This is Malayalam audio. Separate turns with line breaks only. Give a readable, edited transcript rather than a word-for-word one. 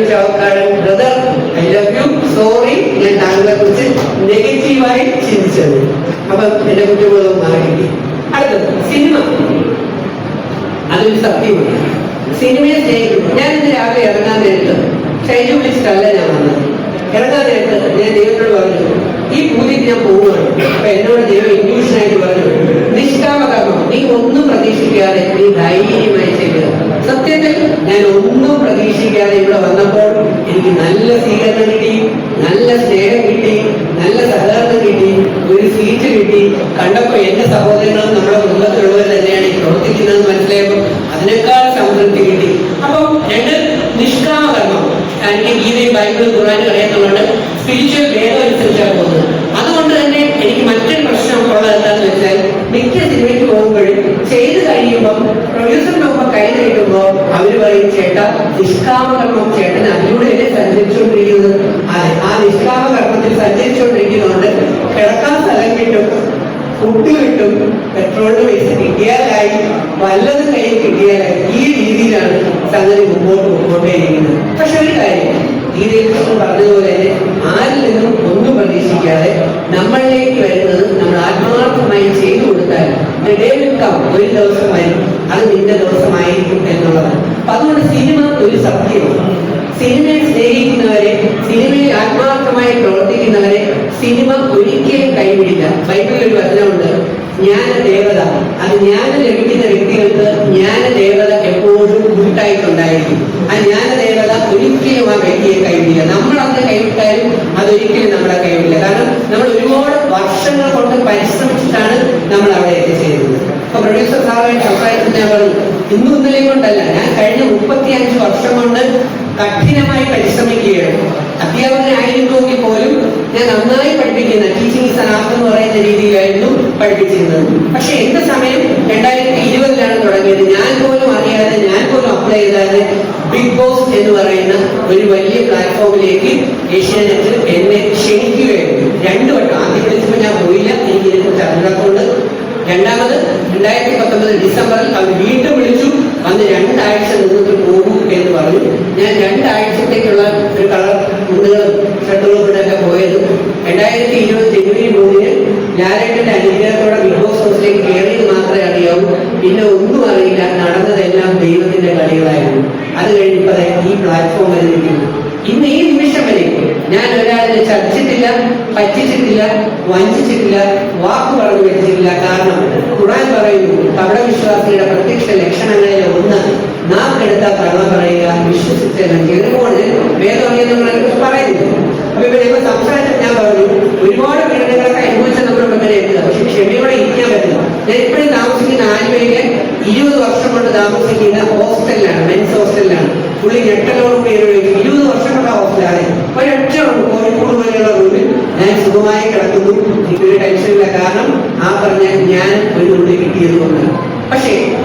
ചാവക്കാടൻ brother, I love you, sorry ഞാൻ താങ്കളെ കുറിച്ച് നെഗറ്റീവായി ചിന്തിച്ചത്. അപ്പൊ എന്റെ കുറ്റബോധം മാറി. അടുത്തത് സിനിമ. അതൊരു സത്യമാണ്. സിനിമയെ സ്നേഹിക്കുന്നു. ഞാൻ ഇന്ന് രാവിലെ ഇറങ്ങാൻ നേരത്ത് ഷൈജു വിളിച്ചിട്ടല്ല ഞാൻ വന്നത്. ഇറങ്ങാൻ നേരത്ത് ഞാൻ ദൈവത്തോട് പറഞ്ഞു, ഈ പൂജയ്ക്ക് ഞാൻ പോവുകയാണ്. അപ്പൊ എന്നോട് ദൈവം ഇൻഡ്യൂഷനായിട്ട് പറഞ്ഞു, നിഷ്കാമകർമ്മം, നീ ഒന്നും പ്രതീക്ഷിക്കാതെ നീ ധൈര്യമായി ചെയ്യുക. സത്യത്തിൽ ഞാൻ ഒന്നും പ്രതീക്ഷിക്കാതെ ഇവിടെ വന്നപ്പോൾ എനിക്ക് നല്ല സ്വീകരണം കിട്ടി, നല്ല സ്നേഹം കിട്ടി, നല്ല സഹകരണം കിട്ടി, ഒരു സീറ്റ് കിട്ടി. കണ്ടപ്പോ എന്റെ സഹോദരങ്ങളും നമ്മുടെ കുടുംബത്തിലുള്ളവർ തന്നെയാണ് ഈ പ്രവർത്തിക്കുന്നതെന്ന് മനസ്സിലായപ്പോൾ അതിനേക്കാൾ സംതൃപ്തി കിട്ടി. അപ്പം രണ്ട്, നിഷ്കാമകർമ്മം. എനിക്ക് ഗീതയും ബൈബിളും ഖുർആനും അറിയാത്തതുകൊണ്ട് സ്പിരിച്വൽ വേദം അനുസരിച്ചാണ് പോകുന്നത്. അതുകൊണ്ട് തന്നെ എനിക്ക് മറ്റൊരു പ്രശ്നം ഉള്ളത് എന്താണെന്ന് വെച്ചാൽ, മിക്ക സിനിമയ്ക്ക് പോകുമ്പോഴും ചെയ്ത് കഴിയുമ്പോൾ പ്രൊഡ്യൂസറിന്റെ ഒപ്പം കൈ നീട്ടുമ്പോൾ അവർ പറയും, ചേട്ടാ നിഷ്കാമകർമ്മം ചേട്ടൻ അതിലൂടെയല്ലേ സഞ്ചരിച്ചുകൊണ്ടിരിക്കുന്നത്. അതെ, ആ നിഷ്കാമകർമ്മത്തിൽ സഞ്ചരിച്ചുകൊണ്ടിരിക്കുന്നതുകൊണ്ട് കിടക്കാൻ സ്ഥലം കിട്ടും, ഫുഡ് കിട്ടും, പെട്രോളിന് പൈസ കിട്ടിയാലായി, വല്ലതും കയ്യിൽ കിട്ടിയാലായി. ഈ രീതിയിലാണ് സംഗതി മുമ്പോട്ട് കൊണ്ടേയിരിക്കുന്നത്. പക്ഷെ ഒരു കാര്യം, ഗീതയെക്കുറിച്ച് പറഞ്ഞതുപോലെ തന്നെ ആരിൽ നിന്നും ഒന്നും പ്രതീക്ഷിക്കാതെ നമ്മളിലേക്ക് വരുന്നത് നമ്മൾ ആത്മാർത്ഥമായി ചെയ്തു കൊടുത്താൽ ഒരു ദിവസം വരും, അത് നിന്റെ ദിവസമായിരിക്കും എന്നുള്ളതാണ്. അപ്പൊ അതുകൊണ്ട് സിനിമ ഒരു സത്യമാണ്. സിനിമയെ സ്നേഹിക്കുന്നവരെ, സിനിമയിൽ ആത്മാർത്ഥമായി പ്രവർത്തിക്കുന്നവരെ സിനിമ ഒരിക്കലും കൈവിടില്ല. ബൈബിളിൽ ഒരു വചനമുണ്ട്, ജ്ഞാനദേവത. അത് ജ്ഞാനം ലഭിക്കുന്ന വ്യക്തികൾക്ക് ജ്ഞാനദേവത എപ്പോഴും കൂട്ടായിട്ടുണ്ടായിരിക്കും. ആ ജ്ഞാനദേവത ഒരിക്കലും ആ വ്യക്തിയെ കൈവിടില്ല. നമ്മൾ അന്ന് കൈവിട്ടാലും അതൊരിക്കലും നമ്മളെ കൈവിടില്ല. കാരണം നമ്മൾ ഒരുപാട് വർഷങ്ങൾ കൊണ്ട് പരിശ്രമിച്ചിട്ടാണ് നമ്മൾ അവിടെ എത്തിച്ചേരുന്നത്. അപ്പൊ പ്രൊഡ്യൂസർ സാറുമായിട്ട് സംസാരിച്ചിട്ട് ഞാൻ പറഞ്ഞു, ഇന്നും ഇന്നലെ കൊണ്ടല്ല, ഞാൻ കഴിഞ്ഞ 35 വർഷം കൊണ്ട് കഠിനമായി പരിശ്രമിക്കുകയാണ്. അധ്യാപകനായിരുന്നെങ്കിൽ പോലും ഞാൻ നന്നായി പഠിപ്പിക്കുന്ന ടീച്ചിങ് സനാഫ് എന്ന് പറയുന്ന രീതിയിലായിരുന്നു പഠിപ്പിച്ചിരുന്നത്. പക്ഷെ എന്റെ സമയം 2020 തുടങ്ങിയത്. ഞാൻ പോലും അറിയാതെ, ഞാൻ പോലും അപ്ലൈ ചെയ്താതെ ബിഗ് ബോസ് എന്ന് പറയുന്ന ഒരു വലിയ പ്ലാറ്റ്ഫോമിലേക്ക് ഏഷ്യാനെറ്റ് എന്നെ ക്ഷണിക്കുകയായിരുന്നു. 2 വട്ടം. ആദ്യം വിളിച്ചപ്പോൾ ഞാൻ പോയില്ല, എനിക്ക് ഇതിനെക്കുറിച്ച് അറിഞ്ഞിടത്തോണ്ട്. രണ്ടാമത് 2019 ഡിസംബറിൽ അവർ വീണ്ടും വിളിച്ചു, വന്ന് 2 ആഴ്ച നിന്നിട്ട് പോകും എന്ന് പറഞ്ഞു. ഞാൻ 2 ആഴ്ചത്തേക്കുള്ള ഒരു കളർ മുണ്ടുകളും ഷർട്ടുകളും കൂടെയൊക്കെ പോയത് 2020 ജനുവരി 3-ന് ലാലേട്ടന്റെ അനുഗ്രഹത്തോടെ ബിഗ് ബോസ് ഹൗസിലേക്ക് കയറിയത് മാത്രമേ അറിയാവൂ. പിന്നെ ഒന്നും അറിയില്ല. നടന്നതെല്ലാം ദൈവത്തിന്റെ കളികളായിരുന്നു. അത് കഴിഞ്ഞപ്പോൾ ഈ പ്ലാറ്റ്ഫോം വന്നിരിക്കുന്നു. ഇന്ന് ഈ നിമിഷം വരെ ഞാൻ ഒരാളെ ചതിച്ചിട്ടില്ല, പറ്റിച്ചിട്ടില്ല, വഞ്ചിച്ചിട്ടില്ല, വാക്ക് പറഞ്ഞു വെച്ചിട്ടില്ല. കാരണം ഖുർആൻ പറയുന്നു, കപട വിശ്വാസിയുടെ പ്രത്യക്ഷ ലക്ഷണങ്ങളിലെ ഒന്ന് നാക്കെടുത്ത കള്ളം പറയുക, വിശ്വസിച്ച ലംഘനമാണ് വേദം അറിയുന്നവരെ പറയുന്നു. അപ്പൊ ഇവ ഞങ്ങൾ സംസാരിച്ച് ഞാൻ പറഞ്ഞു, ഒരുപാട് പീഡനങ്ങളൊക്കെ അനുഭവിച്ച നമ്മുടെ മുന്നിൽ എത്തുക. പക്ഷെ ക്ഷമയോടെ ഇരിക്കാൻ പറ്റില്ല. ഞാൻ ഇപ്പോഴും താമസിക്കുന്ന ആലുവയിലെ 20 വർഷം കൊണ്ട് താമസിക്കുന്ന ഹോസ്റ്റലിലാണ്, മെൻസ് ഹോസ്റ്റലിലാണ്. പുള്ളി ഞെട്ടലോട് പേര് 20 വർഷം കൊണ്ട് ഹോസ്റ്റലാണ്. ഒരൊറ്റ കോഴിക്കോട് പോലെയുള്ള റൂമിൽ ഞാൻ സുഖമായി കിടക്കുന്നു. എനിക്കൊരു ടെൻഷനില്ല. കാരണം ആ പറഞ്ഞ ഞാൻ ഒരു ഉള്ളിൽ കിട്ടിയത് കൊണ്ടാണ്. പക്ഷേ